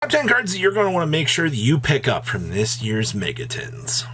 Top 10 cards that you're going to want to make sure that you pick up from this year's Megatins.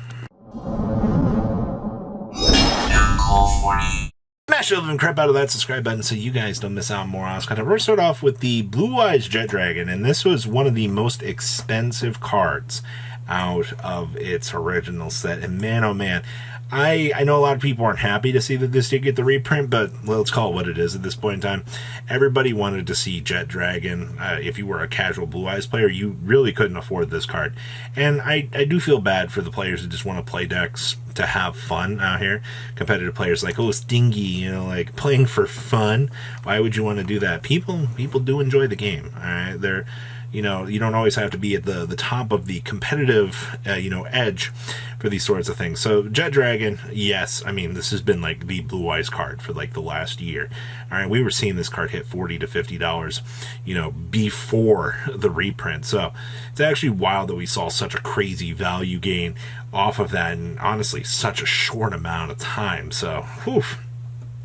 Smash the living crap out of that subscribe button so you guys don't miss out on more awesome content. We're going to start off with the Blue Eyes Jet Dragon, and this was one of the most expensive cards out of its original set. And man, oh man, I know a lot of people aren't happy to see that this did get the reprint, but let's call it what it is at this point in time. Everybody wanted to see Jet Dragon. If you were a casual Blue Eyes player, you really couldn't afford this card. And I do feel bad for the players who just want to play decks to have fun out here. Competitive players like, oh, stingy, you know, like playing for fun. Why would you want to do that? People do enjoy the game. All right, they're, you know, you don't always have to be at the top of the competitive, edge for these sorts of things. So Jet Dragon, yes, I mean, this has been like the Blue Eyes card for like the last year. All right, we were seeing this card hit $40 to $50, before the reprint. So it's actually wild that we saw such a crazy value gain off of that, and honestly, such a short amount of time. So, whew.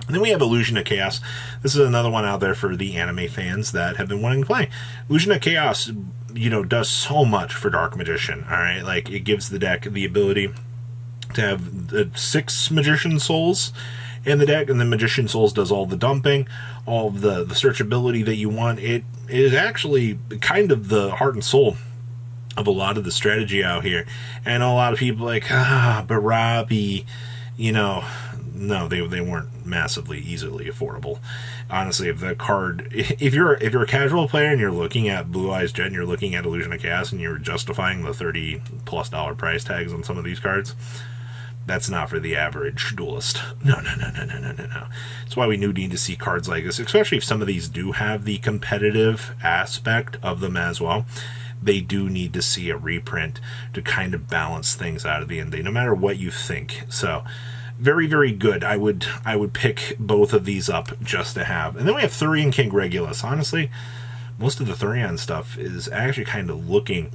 And then we have Illusion of Chaos. This is another one out there for the anime fans that have been wanting to play. Illusion of Chaos, does so much for Dark Magician, all right? Like, it gives the deck the ability to have 6 Magician Souls in the deck, and the Magician Souls does all the dumping, all of the searchability that you want. It is actually kind of the heart and soul of a lot of the strategy out here. And a lot of people like, but Robbie, no, they weren't massively easily affordable. Honestly, if you're a casual player and you're looking at Blue Eyes Jet and you're looking at Illusion of Chaos and you're justifying the $30+ price tags on some of these cards, that's not for the average duelist. No. That's why we need to see cards like this, especially if some of these do have the competitive aspect of them as well. They do need to see a reprint to kind of balance things out at the end of the day, no matter what you think. So, very, very good. I would pick both of these up just to have. And then we have Thurian King Regulus. Honestly, most of the Thurian stuff is actually kind of looking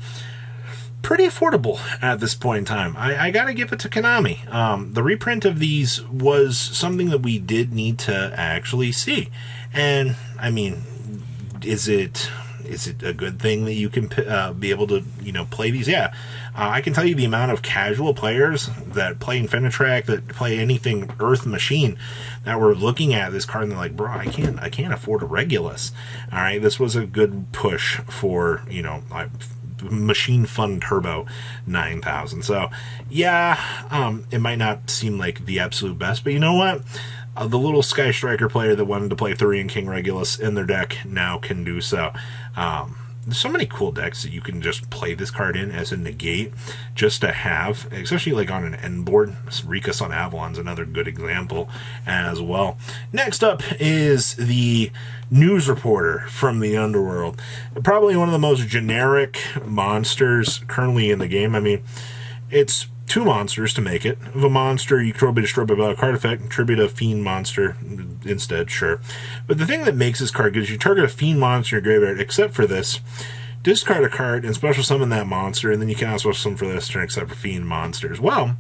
pretty affordable at this point in time. I gotta give it to Konami. The reprint of these was something that we did need to actually see. And, I mean, is it a good thing that you can be able to, play these? Yeah. I can tell you the amount of casual players that play Infinitrack, that play anything Earth Machine, that were looking at this card and they're like, bro, I can't afford a Regulus. All right, this was a good push for, Machine Fun Turbo 9000. So, yeah, it might not seem like the absolute best, but you know what? The little Sky Striker player that wanted to play Thurian King Regulus in their deck now can do so. There's so many cool decks that you can just play this card in as a negate just to have, especially like on an end board. Rikas on Avalon's another good example as well. Next up is the News Reporter from the Underworld. Probably one of the most generic monsters currently in the game. I mean, it's 2 monsters to make it. If a monster, you can destroy by a card effect, contribute a fiend monster instead, sure. But the thing that makes this card good is you target a fiend monster in your graveyard, except for this, discard a card and special summon that monster, and then you can also special summon for this turn, except for fiend monsters. Well,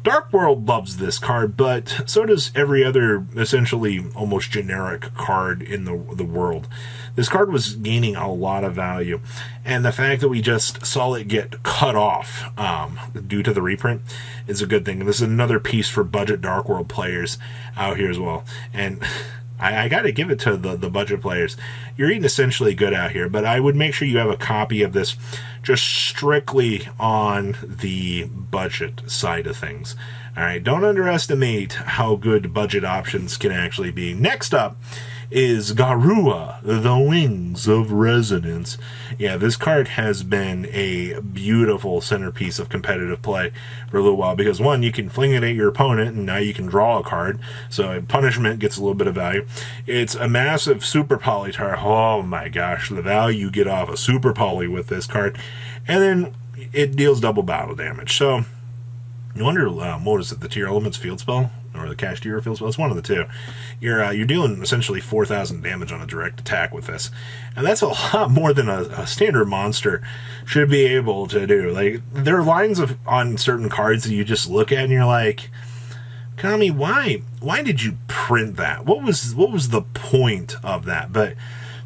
Dark World loves this card, but so does every other essentially almost generic card in the world. This card was gaining a lot of value, and the fact that we just saw it get cut off due to the reprint is a good thing. And this is another piece for budget Dark World players out here as well. And I got to give it to the budget players. You're eating essentially good out here, but I would make sure you have a copy of this just strictly on the budget side of things. All right, don't underestimate how good budget options can actually be. Next up is Garuwa, the Wings of Resonance. Yeah, this card has been a beautiful centerpiece of competitive play for a little while because, one, you can fling it at your opponent and now you can draw a card, so punishment gets a little bit of value. It's a massive super poly tar. Oh my gosh, the value you get off a super poly with this card. And then it deals double battle damage. So you wonder, what is it, the Tier Elements field spell? Or the Cash Tier field spell? It's one of the two. You're dealing essentially 4,000 damage on a direct attack with this. And that's a lot more than a standard monster should be able to do. Like, there are lines on certain cards that you just look at and you're like, Konami, why did you print that? What was the point of that? But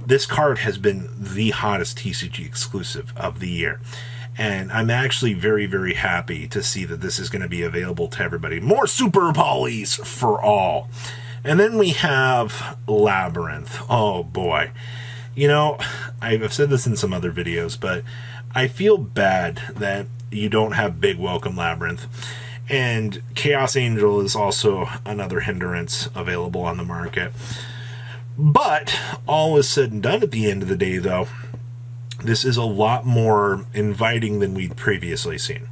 this card has been the hottest TCG exclusive of the year. And I'm actually very, very happy to see that this is going to be available to everybody. More Super Polys for all. And then we have Labyrinth. Oh, boy. You know, I've said this in some other videos, but I feel bad that you don't have Big Welcome Labyrinth. And Chaos Angel is also another hindrance available on the market. But all is said and done at the end of the day, though, this is a lot more inviting than we'd previously seen.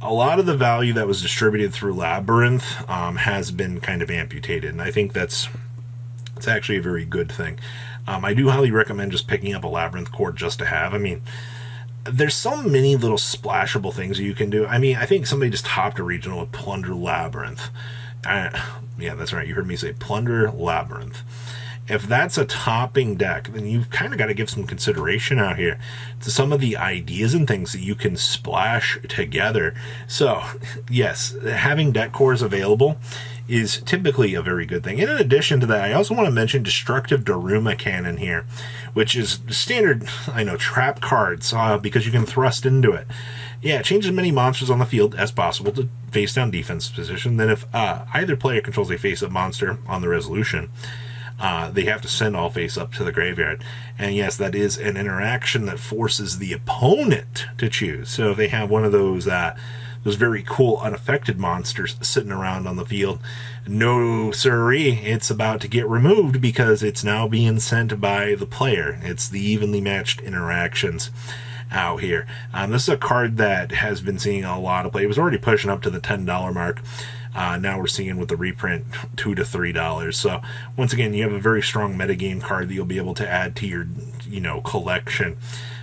A lot of the value that was distributed through Labyrinth has been kind of amputated, and I think it's actually a very good thing. I do highly recommend just picking up a Labyrinth core just to have. I mean, there's so many little splashable things you can do. I mean, I think somebody just topped a regional with Plunder Labyrinth. Yeah, that's right. You heard me say Plunder Labyrinth. If that's a topping deck, then you've kind of got to give some consideration out here to some of the ideas and things that you can splash together. So, yes, having deck cores available is typically a very good thing. And in addition to that, I also want to mention Destructive DaRuMa Cannon here, which is standard, I know, trap cards because you can thrust into it. Yeah, it changes as many monsters on the field as possible to face-down defense position. Then if either player controls a face-up monster on the resolution, they have to send all face-up to the graveyard. And yes, that is an interaction that forces the opponent to choose. So if they have one of those very cool unaffected monsters sitting around on the field, no siree, it's about to get removed because it's now being sent by the player. It's the evenly matched interactions out here. This is a card that has been seeing a lot of play. It was already pushing up to the $10 mark. Now we're seeing with the reprint $2 to $3. So once again, you have a very strong metagame card that you'll be able to add to your, collection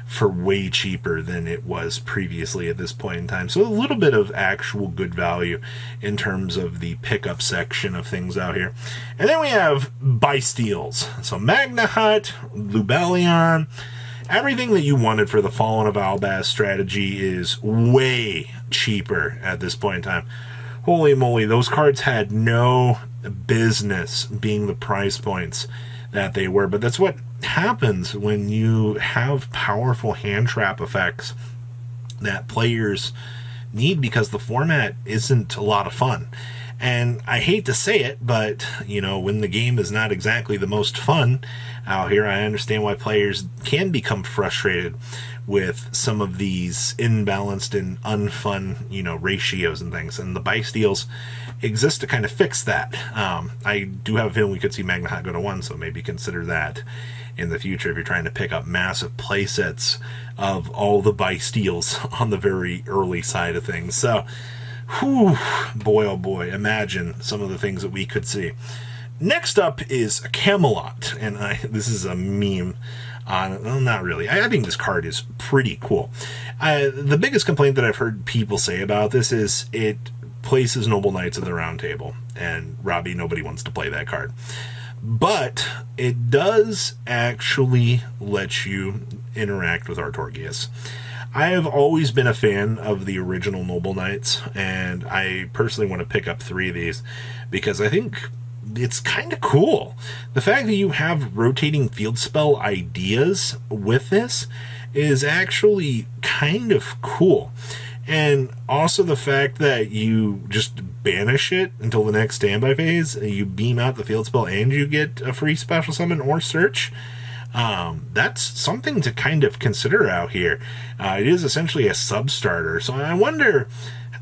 for way cheaper than it was previously at this point in time. So a little bit of actual good value in terms of the pickup section of things out here. And then we have buy steals. So Magna Hot, Lubellion, everything that you wanted for the Fallen of Albaz strategy is way cheaper at this point in time. Holy moly, those cards had no business being the price points that they were. But that's what happens when you have powerful hand trap effects that players need, because the format isn't a lot of fun. And I hate to say it, but, when the game is not exactly the most fun out here, I understand why players can become frustrated with some of these imbalanced and unfun, ratios and things. And the buy steals exist to kind of fix that. I do have a feeling we could see Magna Hot go to 1, so maybe consider that in the future if you're trying to pick up massive play sets of all the buy steals on the very early side of things. So, boy, oh boy, imagine some of the things that we could see. Next up is Camelot, and this is a meme. Well, not really. I think this card is pretty cool. The biggest complaint that I've heard people say about this is it places Noble Knights of the Round Table, and Robbie, nobody wants to play that card. But it does actually let you interact with Artorias. I have always been a fan of the original Noble Knights, and I personally want to pick up 3 of these because I think it's kind of cool. The fact that you have rotating field spell ideas with this is actually kind of cool. And also the fact that you just banish it until the next standby phase, you beam out the field spell, and you get a free special summon or search. That's something to kind of consider out here. It is essentially a sub-starter. So I wonder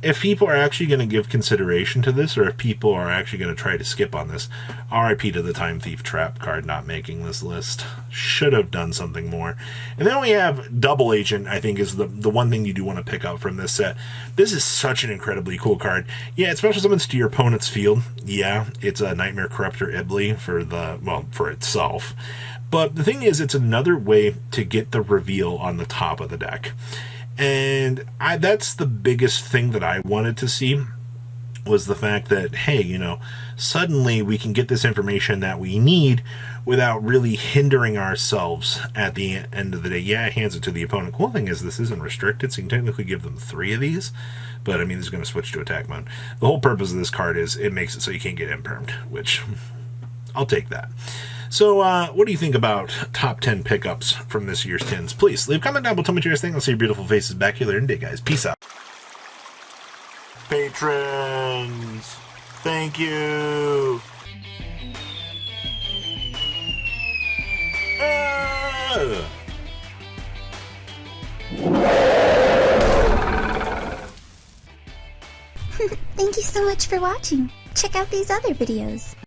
if people are actually going to give consideration to this, or if people are actually going to try to skip on this. RIP to the Time Thief Trap card not making this list. Should have done something more. And then we have Double Agent, I think, is the one thing you do want to pick up from this set. This is such an incredibly cool card. Yeah, it special summons to your opponent's field. Yeah, it's a Nightmare Corruptor Ibli for itself. But the thing is, it's another way to get the reveal on the top of the deck. And that's the biggest thing that I wanted to see, was the fact that, hey, suddenly we can get this information that we need without really hindering ourselves at the end of the day. Yeah, it hands it to the opponent. Cool thing is this isn't restricted, so you can technically give them 3 of these. But, this is going to switch to attack mode. The whole purpose of this card is it makes it so you can't get impermed, which I'll take that. So, what do you think about top 10 pickups from this year's tins? Please leave a comment down below. Tell me what you guys think. I'll see your beautiful faces back here later in the day, guys. Peace out. Patrons, thank you. Thank you so much for watching. Check out these other videos.